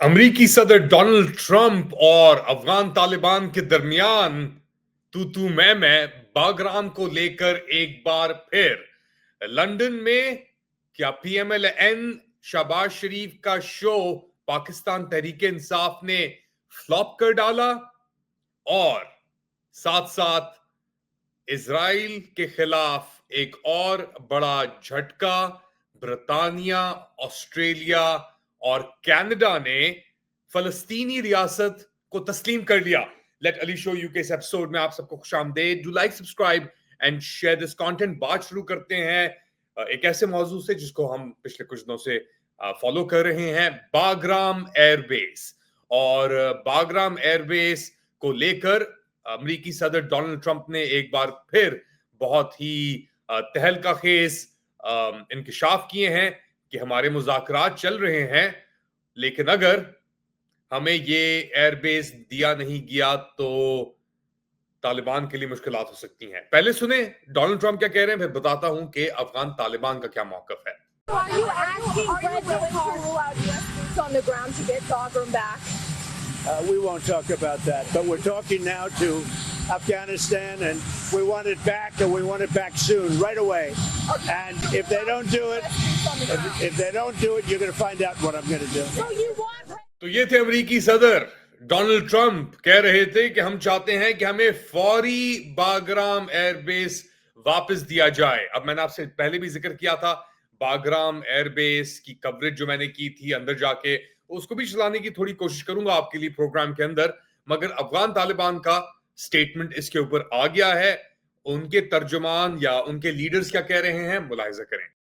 अमरीकी सदर Donald Trump और अफगान तालिबान के दरमियान तू मैं बागराम को लेकर एक बार फिर लंदन में क्या पीएमएलएन शहबाज शरीफ का शो पाकिस्तान तहरीक इंसाफ ने फ्लॉप कर डाला और साथ साथ इजराइल के खिलाफ एक और बड़ा झटका। ब्रितानिया, ऑस्ट्रेलिया और कनाडा ने फलस्तीनी रियासत को तस्लीम कर लिया। लेट अली शो यू के इस एपिसोड में आप सबको खुशामदीद। Do like, subscribe and share this content. बात शुरू करते हैं एक ऐसे मौजू से जिसको हम पिछले कुछ दिनों से फॉलो कर रहे हैं, बागराम एयरबेस। और बागराम एयरबेस को लेकर अमरीकी सदर डोनाल्ड ट्रंप ने एक बार फिर बहुत ही तहलका खेज इंकशाफ किए हैं कि हमारे मुज़ाकरात चल रहे हैं, लेकिन अगर हमें ये एयरबेस दिया नहीं गया तो तालिबान के लिए मुश्किलात हो सकती हैं। पहले सुने डोनाल्ड ट्रंप क्या कह रहे हैं, फिर बताता हूं कि अफगान तालिबान का क्या मौकफ है। Are you asking President to rule out U.S. boots on the ground to get Bagram back? We won't talk about that, but we're talking now to Afghanistan, and we want it back, and we want it back soon, right away. And if they don't do it, if they don't do it, you're going to find out what I'm going to do. So you want तो ये थे अमरीकी सदर Donald Trump, कह रहे थे कि हम चाहते हैं कि हमें फौरी बागराम एयरबेस वापस दिया जाए। अब मैंने आपसे पहले भी जिक्र किया था बागराम एयरबेस की कवरेज जो मैंने की थी अंदर जाके, उसको भी चलाने की थोड़ी कोशिश करूंगा आपके लिए प्रोग्राम के अंदर, मगर अफगान तालिबान का स्टेटमेंट इसके ऊपर आ गया है। उनके तर्जुमान या उनके लीडर्स क्या कह रहे हैं, मुलाहिजा करें।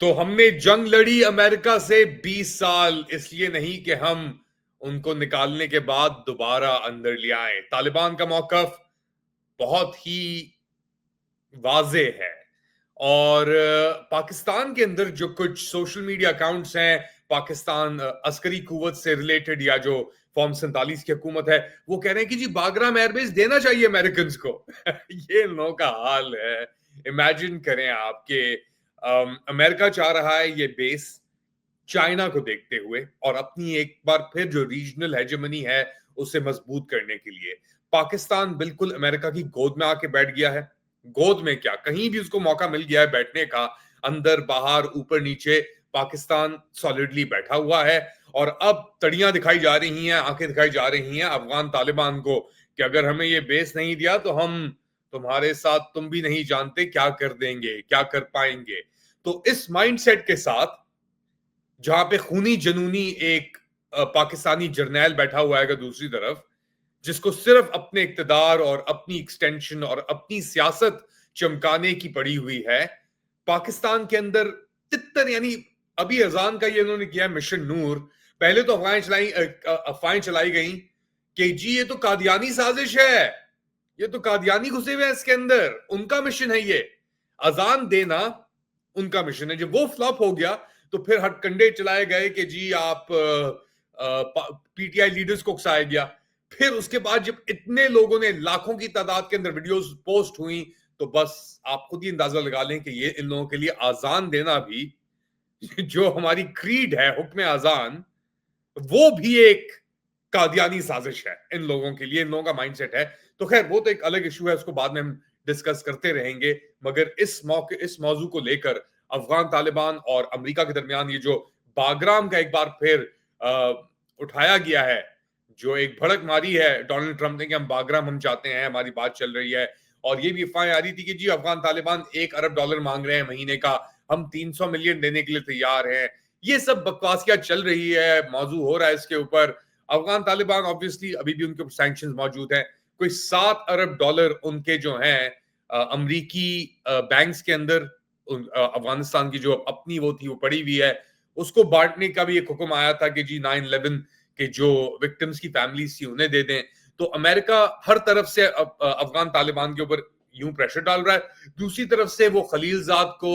तो हमने जंग लड़ी अमेरिका से 20 साल, इसलिए नहीं कि हम उनको निकालने के बाद दोबारा अंदर ले आए। तालिबान का मौकफ बहुत ही वाजे है और पाकिस्तान के अंदर जो कुछ सोशल मीडिया अकाउंट्स हैं पाकिस्तान अस्करी कुव्वत से रिलेटेड या जो फॉर्म 47 की हुकूमत है, वो कह रहे हैं कि जी बागराम एयरबेस देना चाहिए अमेरिकन को। ये इन लोगों का हाल है। इमेजिन करें आपके अमेरिका चाह रहा है ये बेस चाइना को देखते हुए और अपनी एक बार फिर जो रीजनल हेजेमनी है उसे मजबूत करने के लिए। पाकिस्तान बिल्कुल अमेरिका की गोद में आके बैठ गया है। गोद में क्या, कहीं भी उसको मौका मिल गया है बैठने का, अंदर बाहर ऊपर नीचे पाकिस्तान सॉलिडली बैठा हुआ है। और अब तड़ियां दिखाई जा रही हैं, आंखें दिखाई जा रही हैं अफगान तालिबान को कि अगर हमें ये बेस नहीं दिया तो हम तुम्हारे साथ, तुम भी नहीं जानते क्या कर देंगे, क्या कर पाएंगे। तो इस माइंडसेट के साथ जहां पे खूनी जनूनी एक पाकिस्तानी जर्नैल बैठा हुआ है दूसरी तरफ, जिसको सिर्फ अपने इक्तदार और अपनी एक्सटेंशन और अपनी सियासत चमकाने की पड़ी हुई है, पाकिस्तान के अंदर तितर, यानी अभी अजान का ये इन्होंने किया मिशन नूर। पहले तो अफवाहें चलाई गई कि जी ये तो कादियानी साजिश है, ये तो कादियानी घुसे हुए हैं इसके अंदर, उनका मिशन है, ये अजान देना उनका मिशन है। जब वो फ्लॉप हो गया तो फिर हटकंडे चलाए गए कि जी आप पीटीआई लीडर्स को उकसाया गया। फिर उसके बाद जब इतने लोगों ने, लाखों की तादाद के अंदर वीडियोस पोस्ट हुई, तो बस आप खुद ही अंदाजा लगा लें कि ये इन लोगों के लिए आजान देना भी, जो हमारी क्रीड है हुक्म आजान, वो भी एक कादियानी साजिश है इन लोगों के लिए। इन लोगों का माइंडसेट है। तो खैर वो तो एक अलग इशू है, उसको बाद में हम डिस्कस करते रहेंगे। मगर इस मौजू को लेकर अफगान तालिबान और अमेरिका के दरमियान ये जो बागराम का एक बार फिर उठाया गया है, जो एक भड़क मारी है डोनाल्ड ट्रंप ने कि हम बागराम हम चाहते हैं, हमारी बात चल रही है, और ये भी अफवाहें आ रही थी कि जी अफगान तालिबान $1 अरब मांग रहे हैं महीने का, हम 300 मिलियन देने के लिए तैयार हैं। ये सब बकवासियां चल रही है, मौजू हो रहा है इसके ऊपर। अफगान तालिबान ऑब्वियसली अभी भी उनके ऊपर सैंक्शंस मौजूद हैं। कोई $7 अरब उनके जो हैं अमरीकी बैंक्स के अंदर अफगानिस्तान की जो अपनी वो थी वो पड़ी हुई है, उसको बांटने का भी एक हुक्म आया था कि जी 9/11 के जो विक्टिम्स की फैमिलीज थी उन्हें दे दें। तो अमेरिका हर तरफ से अफगान तालिबान के ऊपर यूं प्रेशर डाल रहा है, दूसरी तरफ से वो खलीलजाद को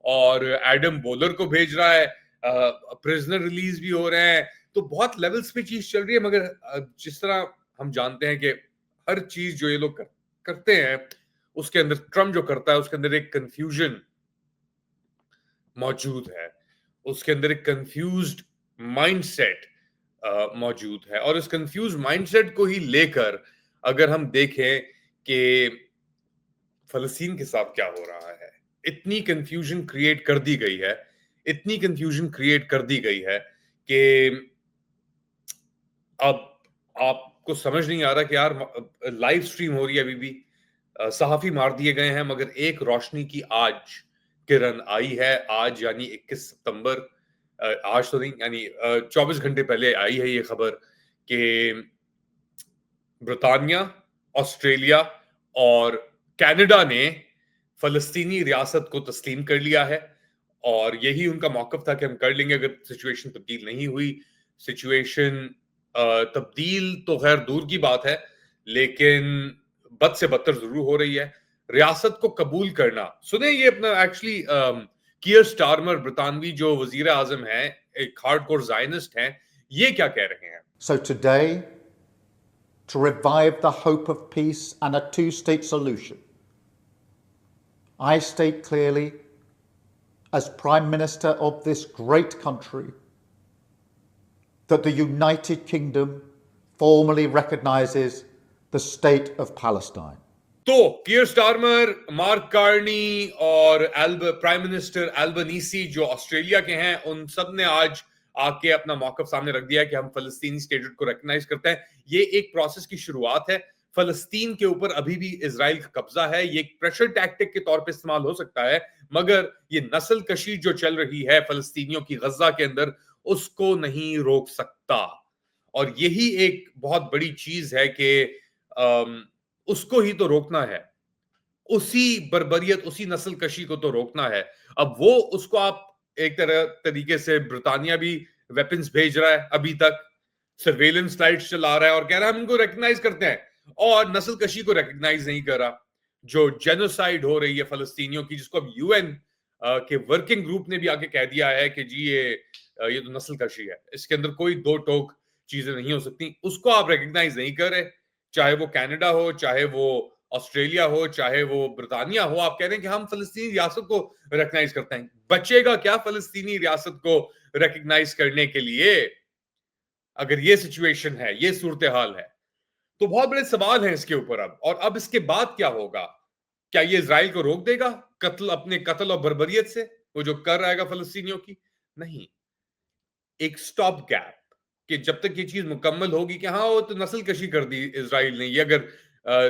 और एडम बोलर को भेज रहा है, प्रिजनर रिलीज भी हो रहे हैं। तो बहुत लेवल्स पे चीज चल रही है, मगर जिस तरह हम जानते हैं कि हर चीज जो ये लोग करते हैं उसके अंदर, ट्रम्प जो करता है उसके अंदर एक कंफ्यूजन मौजूद है, उसके अंदर एक कंफ्यूज्ड माइंडसेट मौजूद है। और इस कंफ्यूज माइंडसेट को ही लेकर अगर हम देखें कि फलस्तीन के साथ क्या हो रहा है, इतनी कंफ्यूजन क्रिएट कर दी गई है, इतनी कंफ्यूजन क्रिएट कर दी गई है कि अब आपको समझ नहीं आ रहा कि यार लाइव स्ट्रीम हो रही है अभी भी, सहाफी मार दिए गए हैं, मगर एक रोशनी की आज किरण आई है। आज यानी 21 सितंबर, आज तो नहीं, यानी 24 घंटे पहले आई है ये खबर कि ब्रिटानिया, ऑस्ट्रेलिया और कनाडा ने फलस्तीनी रियासत को तस्लीम कर लिया है। और यही उनका मौकफ था कि हम कर लेंगे अगर सिचुएशन तब्दील नहीं हुई। सिचुएशन तब्दील तो खैर दूर की बात है, लेकिन बद से बदतर जरूर हो रही है। रियासत को कबूल करना, सुने ये अपना एक्चुअली कियर स्टारमर ब्रितानवी जो वजीर आजम है, एक हार्डकोर ज़ायनिस्ट हैं, ये क्या कह रहे हैं। So today, to revive the hope of peace and a two-state solution, I state clearly, as Prime Minister of this great country, that the United Kingdom formally recognises the state of Palestine. तो कियर Starmer, mark Carney और prime minister Albanese जो Australia के हैं, उन सब ने आज आके अपना मौकफ सामने रख दिया कि हम फलस्तीनी स्टेट को रिकॉग्नाइज करते हैं। ये एक प्रोसेस की शुरुआत है। फलस्तीन के ऊपर अभी भी इजराइल का कब्जा है। ये एक प्रेशर टैक्टिक के तौर पे इस्तेमाल हो सकता है, मगर ये नस्ल कशी जो चल रही है फलस्तीनियों की गजा के अंदर, उसको नहीं रोक सकता। और यही एक बहुत बड़ी चीज है कि उसको ही तो रोकना है, उसी बर्बरियत, उसी नस्ल कशी को तो रोकना है। अब वो उसको आप एक तरीके से, ब्रिटानिया भी वेपन्स भेज रहा है, अभी तक सर्वेलेंस लाइट्स चला रहा है और कह रहा है हम इनको रिकॉग्नाइज करते हैं, और नस्ल कशी को रिकॉग्नाइज नहीं कर रहा। जो जेनोसाइड हो रही है फलस्तीनियों की, जिसको अब यूएन के वर्किंग ग्रुप ने भी आके कह दिया है कि जी ये तो नस्ल कशी है, इसके अंदर कोई दो टोक चीजें नहीं हो सकती, उसको आप रिकॉग्नाइज नहीं कर रहे। चाहे वो कनाडा हो, चाहे वो ऑस्ट्रेलिया हो, चाहे वो ब्रिटानिया हो, आप कह रहे हैं कि हम फलस्तीनी रियासत को रिकॉग्नाइज करते हैं। बचेगा क्या फलस्तीनी रियासत को रिकॉग्नाइज करने के लिए अगर ये सिचुएशन है, ये सूरत हाल है? तो बहुत बड़े सवाल हैं इसके ऊपर अब। और अब इसके बाद क्या होगा? क्या ये इजराइल को रोक देगा अपने कत्ल और बर्बरियत से, वो जो कर रहेगा फलस्तीनियों की? नहीं, एक स्टॉप गैप, कि जब तक ये चीज मुकम्मल होगी कि हाँ वो तो नस्ल कशी कर दी इजराइल ने, ये अगर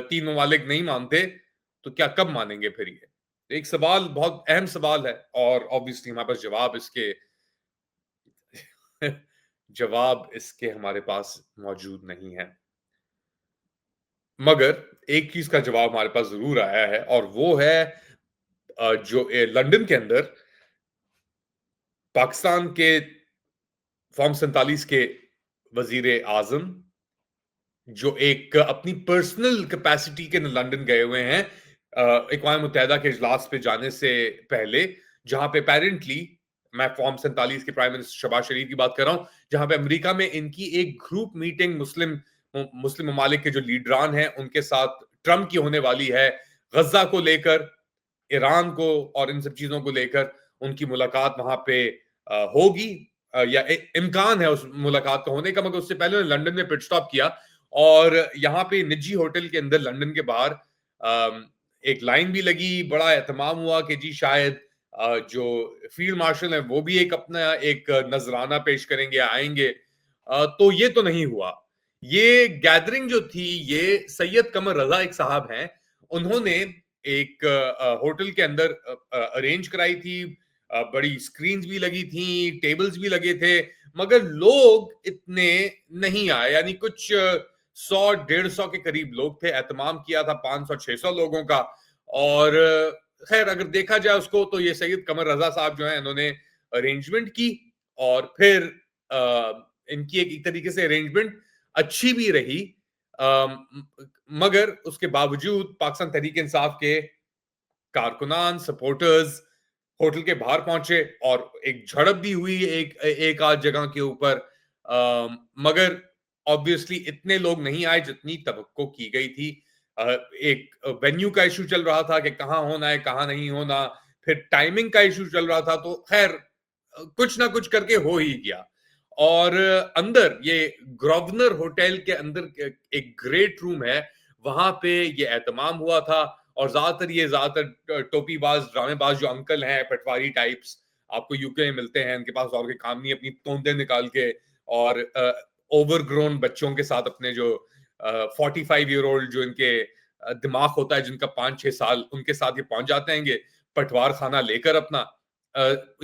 3 ममालिक नहीं मानते तो क्या कब मानेंगे फिर? ये एक सवाल, बहुत अहम सवाल है, और ऑब्वियसली हमारे पास जवाब इसके हमारे पास मौजूद नहीं है। मगर एक चीज का जवाब हमारे पास जरूर आया है, और वो है जो लंदन के अंदर पाकिस्तान के फॉर्म 47 के वजीर आजम, जो एक अपनी पर्सनल कैपेसिटी के लंदन गए हुए हैं अक़वाम मुत्तहिदा के इजलास पे जाने से पहले, जहां पे अपेरेंटली, मैं फॉर्म 47 के प्राइम मिनिस्टर शहबाज शरीफ की बात कर रहा हूं, जहां पे अमेरिका में इनकी एक ग्रुप मीटिंग मुस्लिम ममालिक के जो लीडरान हैं उनके साथ ट्रंप की होने वाली है, गजा को लेकर, ईरान को और इन सब चीजों को लेकर उनकी मुलाकात वहां पे होगी, या इम्कान है उस मुलाकात का होने का। मगर उससे पहले उन्होंने लंदन में पिट स्टॉप किया, और यहाँ पे निजी होटल के अंदर लंदन के बाहर एक लाइन भी लगी, बड़ा एहतमाम हुआ कि जी शायद जो फील्ड मार्शल है वो भी एक अपना एक नजराना पेश करेंगे, आएंगे। तो ये तो नहीं हुआ। ये गैदरिंग जो थी, ये सैयद कमर रजा एक साहब हैं, उन्होंने एक होटल के अंदर अरेंज कराई थी। बड़ी स्क्रीन्स भी लगी थी, टेबल्स भी लगे थे, मगर लोग इतने नहीं आए। यानी कुछ 100-150 के करीब लोग थे। एहतमाम किया था 500-600 लोगों का। और खैर अगर देखा जाए उसको, तो ये सैयद कमर रजा साहब जो है, इन्होंने अरेंजमेंट की, और फिर इनकी एक तरीके से अरेंजमेंट अच्छी भी रही। मगर उसके बावजूद पाकिस्तान तहरीक इंसाफ के कारकुनान, सपोर्टर्स होटल के बाहर पहुंचे और एक झड़प भी हुई एक आध जगह के ऊपर। मगर ऑब्वियसली इतने लोग नहीं आए जितनी तवक्को की गई थी। एक वेन्यू का इशू चल रहा था कि कहाँ होना है, कहाँ नहीं होना, फिर टाइमिंग का इशू चल रहा था। तो खैर कुछ ना कुछ करके हो ही गया। और अंदर ये ग्रोवनर होटल के अंदर एक ग्रेट रूम है, वहां पे ये एहतमाम हुआ था। और ज्यादातर टोपीबाज, ड्रामेबाज जो अंकल हैं, पटवारी टाइप्स, आपको यूके में मिलते हैं। उनके पास और कोई काम नहीं, अपनी तोंदे निकाल के और ओवरग्रोन बच्चों के साथ, अपने जो 45 ईयर ओल्ड जो इनके दिमाग होता है, जिनका 5-6 साल, उनके साथ ये पहुंच जाते हैं पटवार खाना लेकर अपना।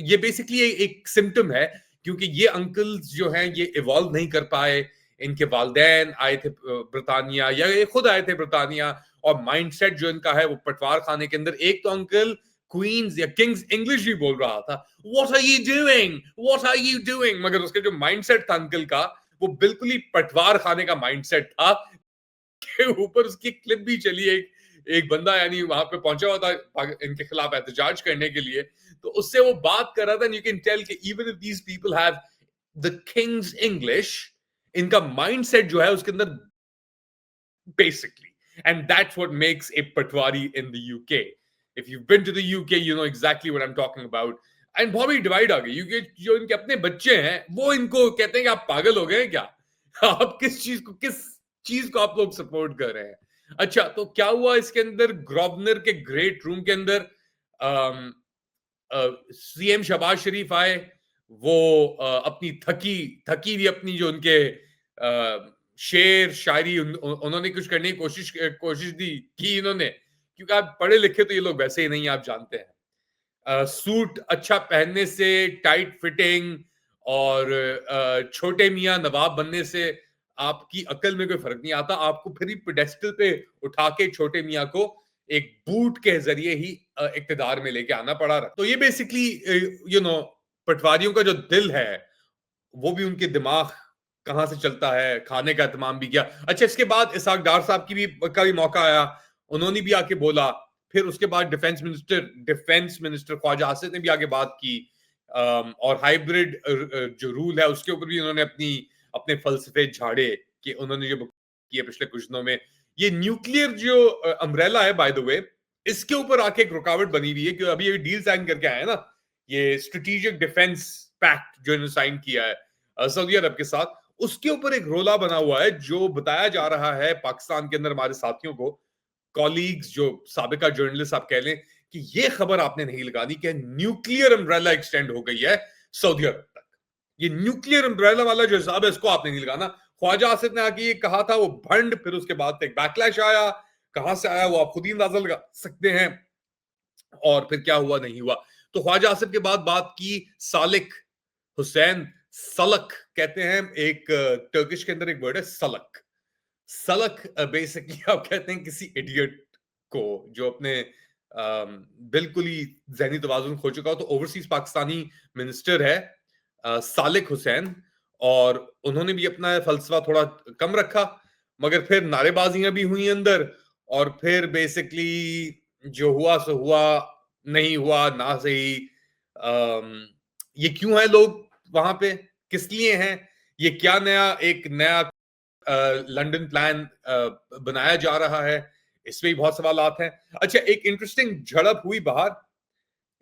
ये बेसिकली एक सिम्टम है, क्योंकि ये अंकल्स जो हैं ये इवॉल्व नहीं कर पाए। इनके वालिदैन आए थे ब्रितानिया, या ये खुद आए थे ब्रितानिया, और माइंडसेट जो इनका है वो पटवार खाने के अंदर। एक तो अंकल क्वींस या किंग्स इंग्लिश भी बोल रहा था, what are you doing, what are you doing, मगर उसके जो माइंडसेट था अंकल का, वो बिल्कुल ही पटवार खाने का माइंडसेट था। के ऊपर उसकी क्लिप भी चली, एक बंदा यानी वहां पे पहुंचा हुआ था इनके खिलाफ एहतजाज करने के लिए। तो उससे वो बात कर रहा था, यू कैन टेल कि even if these people have the king's English, इनका माइंडसेट जो है उसके अंदर basically, and that's what makes a patwari in the UK. If you've been to the UK, you know exactly what I'm talking about. And बहुत बड़ी divide आ गई, क्योंकि जो इनके अपने बच्चे हैं वो इनको कहते हैं कि आप पागल हो गए हैं क्या, आप किस चीज को आप लोग सपोर्ट कर रहे हैं। अच्छा, तो क्या हुआ इसके अंदर, ग्रोवनर के ग्रेट रूम के अंदर सीएम शहबाज शरीफ आए। वो अपनी थकी भी अपनी जो उनके शेर शायरी उन्होंने कुछ करने की कोशिश की इन्होंने, क्योंकि आप पढ़े लिखे तो ये लोग वैसे ही नहीं, आप जानते हैं। सूट अच्छा पहनने से, टाइट फिटिंग और छोटे मियां नवाब बनने से आपकी अकल में कोई फर्क नहीं आता। आपको फिर पेडेस्टल पे उठा के छोटे मियां को एक बूट के जरिए ही इक्तिदार में लेके आना पड़ा। तो ये बेसिकली पटवारियों का जो दिल है, वो भी उनके दिमाग कहां से चलता है, खाने का एहतमाम भी किया। अच्छा, इसके बाद इसहाक डार साहब का भी मौका आया, उन्होंने भी आके बोला। फिर उसके बाद डिफेंस मिनिस्टर ख्वाजा आसिफ ने भी आगे बात की। और हाइब्रिड जो रूल है उसके ऊपर भी उन्होंने अपने फलसफे झाड़े कि उन्होंने जो किए पिछले कुछ दिनों में। ये न्यूक्लियर जो अम्ब्रेला है, बाय द वे, इसके ऊपर आके एक रुकावट बनी हुई है, कि अभी ये डील साइन करके आए ना, ये स्ट्रेटेजिक डिफेंस पैक्ट जो इन्होंने साइन किया है सऊदी अरब के साथ, उसके ऊपर एक रोला बना हुआ है, जो बताया जा रहा है पाकिस्तान के अंदर हमारे साथियों को, कॉलीग्स जो साबिका जर्नलिस्ट आप कह लें, कि ये खबर आपने नहीं लगानी कि न्यूक्लियर अम्ब्रेला एक्सटेंड हो गई है सऊदी अरब तक। ये न्यूक्लियर अम्ब्रेला वाला जो हिसाब है, इसको आपने नहीं लगाना। ख्वाजा आसिफ ने आके ये कहा था, वो भंड, फिर उसके बाद एक बैकलैश आया, कहां से आया वो आप खुद ही अंदाजा लगा सकते हैं, और फिर क्या हुआ नहीं हुआ। तो ख्वाजा आसिफ के बाद बात की सालिक हुसैन, सलक कहते हैं, एक टर्किश के अंदर एक वर्ड है सलक बेसिकली आप कहते हैं किसी इडियट को जो अपने बिल्कुल ही ज़हनी तवाज़ुन खो चुका हो। तो ओवरसीज पाकिस्तानी मिनिस्टर है सालिक हुसैन, और उन्होंने भी अपना फलसफा थोड़ा कम रखा, मगर फिर नारेबाजियां भी हुई अंदर, और फिर बेसिकली जो हुआ सो हुआ, नहीं हुआ ना सही। ये क्यों है लोग वहां पे, किस लिए हैं, ये क्या एक नया लंदन प्लान बनाया जा रहा है, इसमें भी बहुत सवालात हैं। अच्छा, एक इंटरेस्टिंग झड़प हुई बाहर,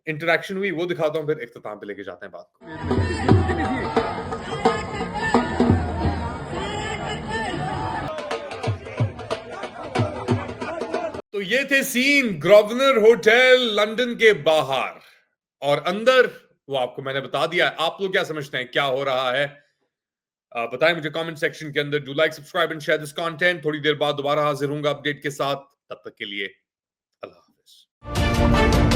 इंटरेक्शन हुई, वो दिखाता हूं, फिर इख्तिताम पे लेके जाते हैं बात को। तो ये थे सीन ग्रोवनर होटल लंदन के बाहर, और अंदर वो आपको मैंने बता दिया। आप लोग क्या समझते हैं क्या हो रहा है? बताएं मुझे कमेंट सेक्शन के अंदर. Do like, subscribe and share this content. थोड़ी देर बाद दोबारा हाजिर होऊंगा अपडेट के साथ. तब तक के लिए अल्लाह हाफिज.